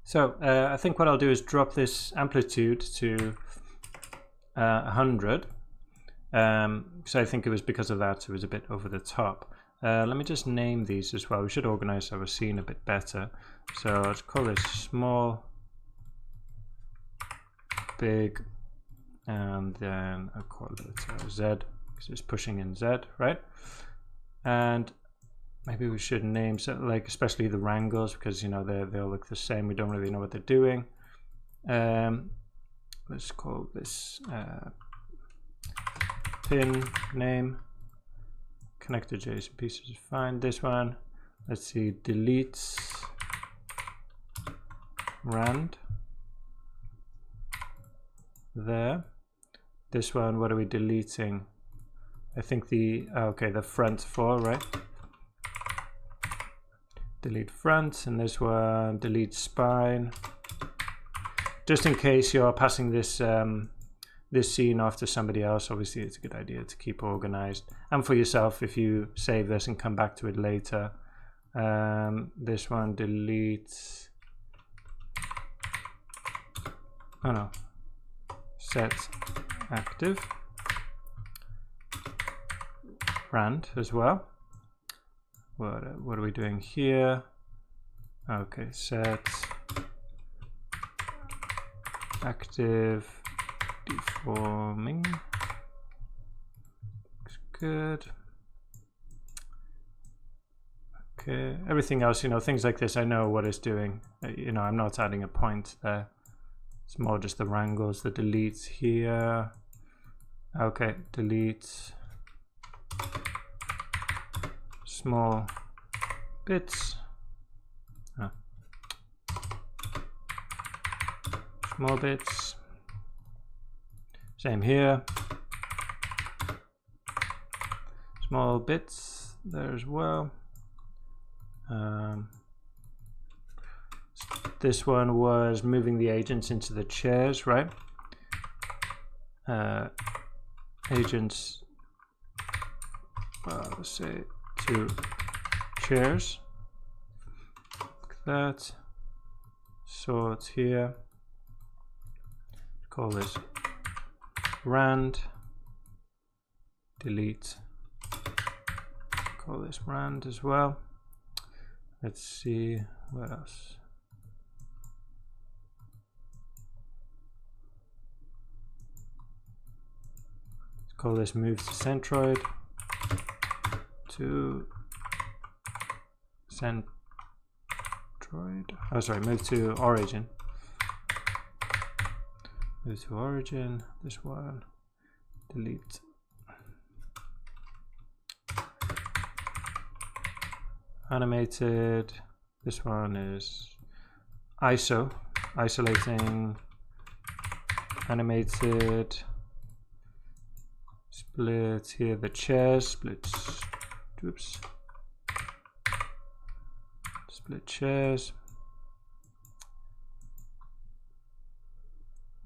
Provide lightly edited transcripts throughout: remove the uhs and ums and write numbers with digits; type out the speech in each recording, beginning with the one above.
So I think what I'll do is drop this amplitude to 100. So I think it was because of that, it was a bit over the top. Let me just name these as well. We should organize our scene a bit better. So let's call this small, big, and then I'll call it Z, because it's pushing in Z, right? And maybe we should name, so like especially the wrangles, because you know they all look the same. We don't really know what they're doing. Let's call this pin name. Connected JSON pieces is fine. This one, let's see, deletes rand there. This one, what are we deleting? I think the okay, the front 4, right? Delete front, and this one delete spine. Just in case you're passing this this scene off to somebody else, obviously it's a good idea to keep organized, and for yourself if you save this and come back to it later. This one deletes, oh no, set active rand as well. What are we doing here? Okay, set active deforming. Looks good. Okay, everything else, you know, things like this, I know what it's doing. You know, I'm not adding a point there. It's more just the wrangles, the deletes here. Okay, delete small bits. Small bits. Same here. Small bits there as well. This one was moving the agents into the chairs, right? Agents, let's say 2 chairs. Like that. Sort here. Call this rand. Delete. Call this rand as well. Let's see what else. Let's call this move to centroid. To centroid. Oh, sorry, move to origin. Move to origin. This one. Delete. Animated. This one is ISO, isolating, animated. Split here the chairs, split, oops, split chairs.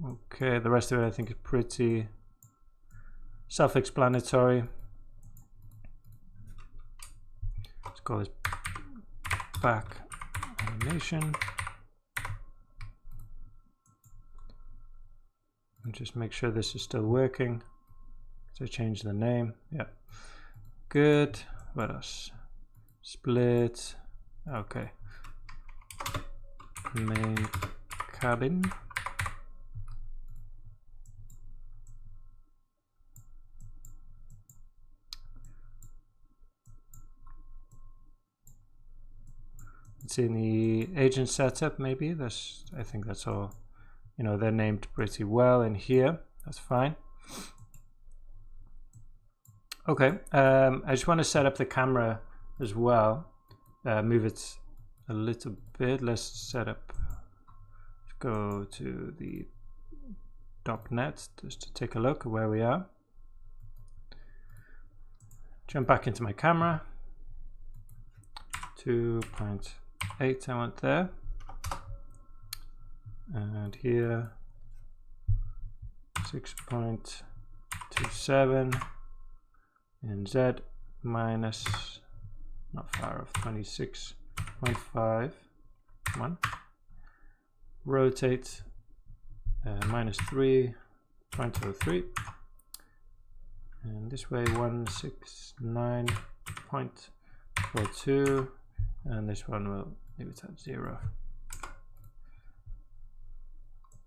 Okay, the rest of it I think is pretty self-explanatory. Let's call this back animation. And just make sure this is still working. So change the name. Yeah. Good. What else? Split. Okay. Main cabin. It's in the agent setup, maybe. I think that's all. You know, they're named pretty well in here. That's fine. Okay, I just want to set up the camera as well. Move it a little bit. Let's set up. Let's go to the .NET just to take a look at where we are. Jump back into my camera. 2.8 I want there. And here 6.27 in Z minus, not far off, 26.51. rotate -3.03, and this way 169.42, and this one will leave it at 0.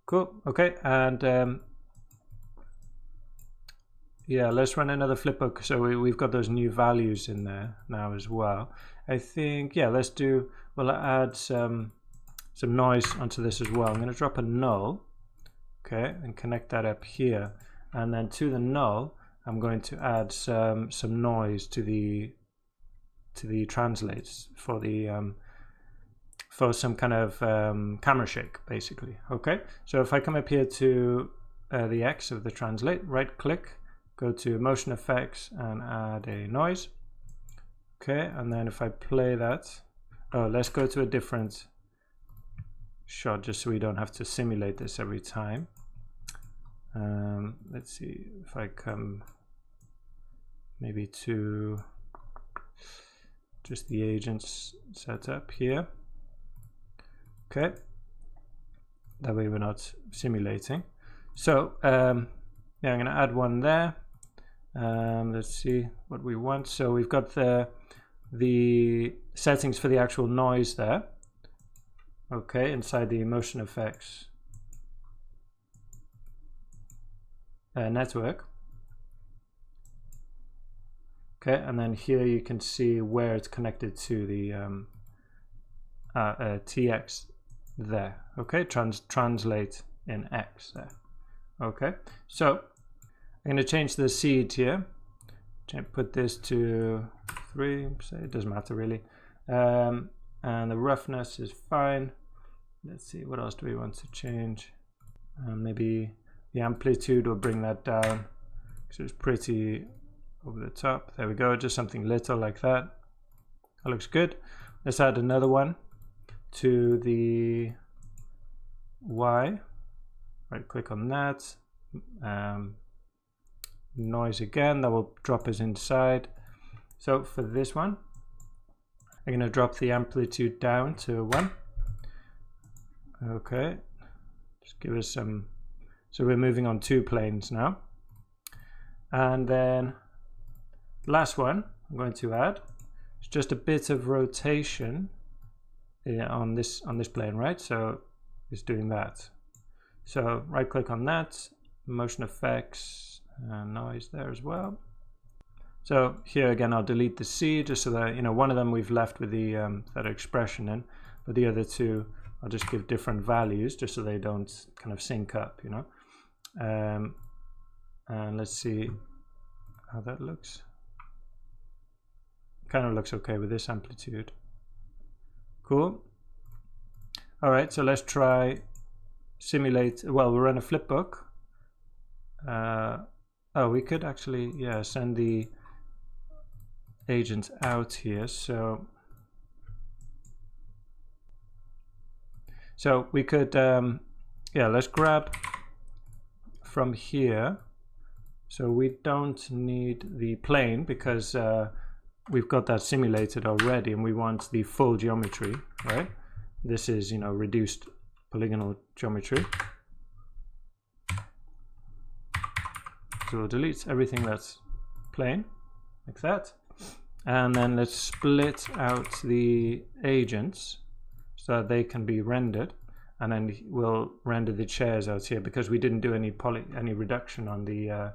Cool. Okay, and yeah, let's run another flipbook. So we've got those new values in there now as well. I think, yeah, we'll add some noise onto this as well. I'm going to drop a null, okay, and connect that up here, and then to the null I'm going to add some noise to the translates for the for some kind of camera shake, basically. Okay, so if I come up here to the X of the translate, right click, go to motion effects and add a noise. Okay, and then if I play that, oh, let's go to a different shot just so we don't have to simulate this every time. Let's see if I come maybe to just the agents setup here. Okay, that way we're not simulating. So yeah, I'm going to add one there. Let's see what we want. So we've got the settings for the actual noise there. Okay, inside the motion effects network. Okay, and then here you can see where it's connected to the TX there. Okay, translate in X there. Okay, so I'm going to change the seed here. Put this to 3, so it doesn't matter really. And the roughness is fine. Let's see, what else do we want to change? Maybe the amplitude, will bring that down because it's pretty over the top. There we go, just something little like that. That looks good. Let's add another one to the Y. Right click on that. Noise again, that will drop us inside. So for this one, I'm going to drop the amplitude down to 1. Okay, just give us some, so we're moving on 2 planes now. And then last one I'm going to add is just a bit of rotation on this plane, right? So it's doing that. So right click on that, motion effects, and noise there as well. So here again I'll delete the C just so that, you know, one of them we've left with the that expression in, but the other two I'll just give different values just so they don't kind of sync up, you know. And let's see how that looks. Kind of looks okay with this amplitude. Cool. All right, so let's try simulate. Well, we'll run a flipbook. Oh, we could actually, yeah, send the agent out here. So we could, yeah, let's grab from here. So we don't need the plane because we've got that simulated already, and we want the full geometry, right? This is, you know, reduced polygonal geometry. So we'll delete everything that's plane, like that. And then let's split out the agents so that they can be rendered. And then we'll render the chairs out here because we didn't do any reduction on the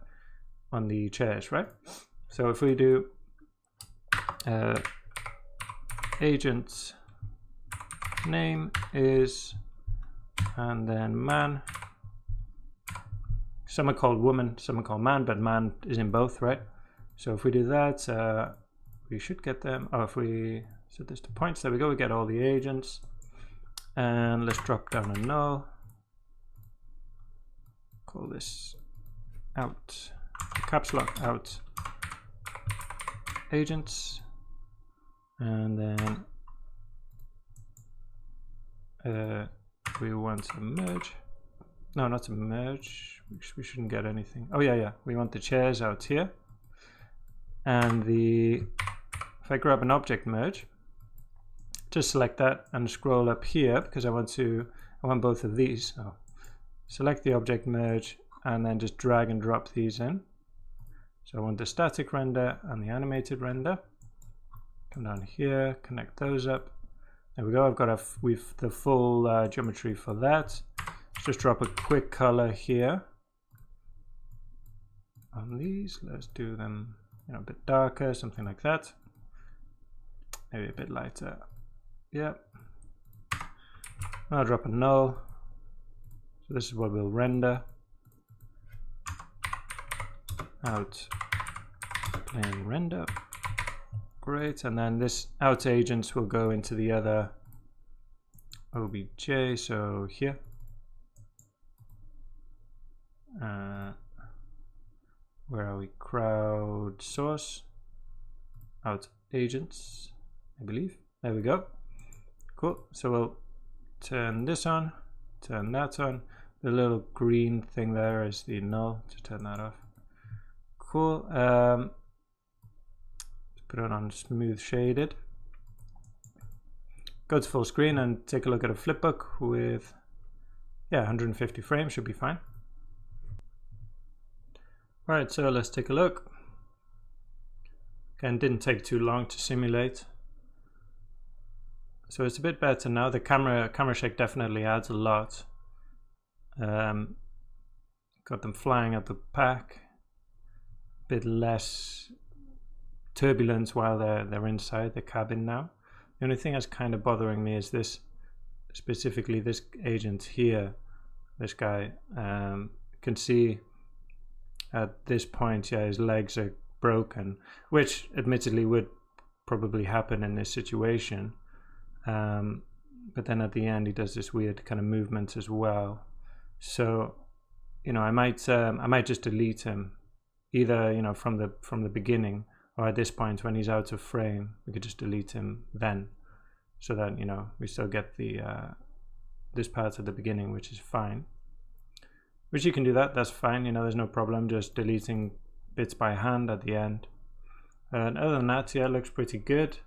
chairs, right? So if we do agent name is, and then man. Some are called woman, some are called man, but man is in both, right? So if we do that, we should get them. Oh, if we set this to points, there we go. We get all the agents, and let's drop down a null. Call this out, caps lock out agents, and then we want to merge. No, not to merge. We shouldn't get anything. Oh yeah, we want the chairs out here. And if I grab an object merge, just select that and scroll up here because I want both of these. So select the object merge and then just drag and drop these in. So I want the static render and the animated render. Come down here, connect those up. There we go. I've got the full geometry for that. Let's just drop a quick color here on these. Let's do them, a bit darker, something like that. Maybe a bit lighter. Yep. I'll drop a null. So this is what we'll render. Out plane render. Great. And then this out agents will go into the other OBJ. So here. Where are we? Crowd source. Out agents, I believe. There we go. Cool. So we'll turn this on, turn that on. The little green thing there is the null. To turn that off. Cool. Put it on smooth shaded. Go to full screen and take a look at a flipbook with 150 frames should be fine. Alright, so let's take a look. Again, didn't take too long to simulate. So it's a bit better now. The camera shake definitely adds a lot. Got them flying at the back. Bit less turbulence while they're inside the cabin now. The only thing that's kind of bothering me is this, specifically this agent here. This guy can see at this point, his legs are broken, which admittedly would probably happen in this situation. But then at the end, he does this weird kind of movement as well. So, I might just delete him, either from the beginning, or at this point when he's out of frame, we could just delete him then, so that we still get the this part at the beginning, which is fine. Which you can do that's fine, there's no problem, just deleting bits by hand at the end. And other than that, it looks pretty good.